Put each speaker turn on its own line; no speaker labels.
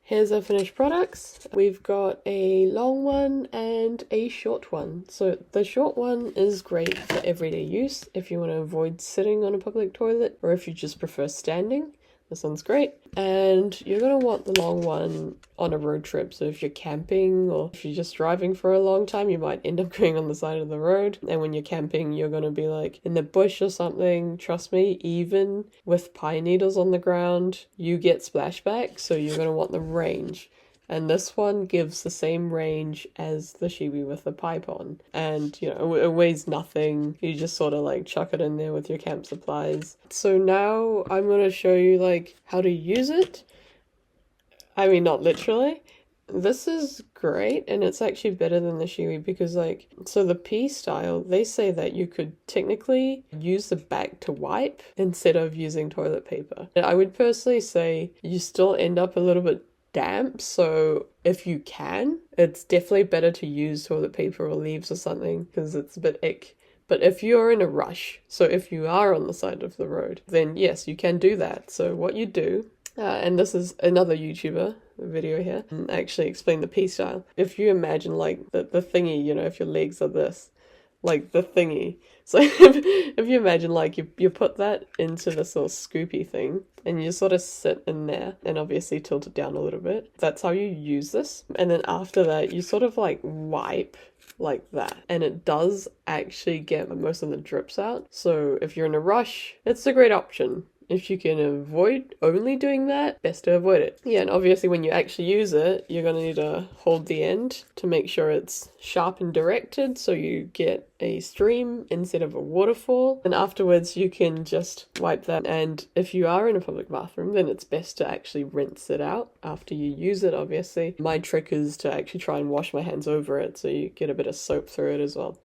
Here's our finished products. We've got a long one and a short one. So the short one is great for everyday use if you want to avoid sitting on a public toilet or if you just prefer standing. This one's great. And you're going to want the long one on a road trip. So if you're camping or if you're just driving for a long time, you might end up going on the side of the road. And when you're camping, you're going to be like in the bush or something. Trust me, even with pine needles on the ground, you get splashback. So you're going to want the range. And this one gives the same range as the Shiwi with the pipe on. And, you know, it weighs nothing. You just sort of like chuck it in there with your camp supplies. So now I'm going to show you like how to use it. I mean, not literally. This is great, and it's actually better than the Shiwi because like, so the PStyle, they say that you could technically use the back to wipe instead of using toilet paper. And I would personally say you still end up a little bit damp, so if you can, it's definitely better to use toilet paper or leaves or something because it's a bit ick. But if you're in a rush, so if you are on the side of the road, then yes, you can do that. So what you do, and this is another YouTuber video here, actually explain the PStyle. If you imagine like the thingy, you know, if your legs are this, like the thingy. So if you imagine like you put that into this little scoopy thing and you sort of sit in there and obviously tilt it down a little bit. That's how you use this. And then after that, you sort of like wipe like that. And it does actually get most of the drips out. So if you're in a rush, it's a great option. If you can avoid only doing that, best to avoid it. Yeah, and obviously when you actually use it, you're going to need to hold the end to make sure it's sharp and directed so you get a stream instead of a waterfall. And afterwards you can just wipe that. And if you are in a public bathroom, then it's best to actually rinse it out after you use it, obviously. My trick is to actually try and wash my hands over it so you get a bit of soap through it as well.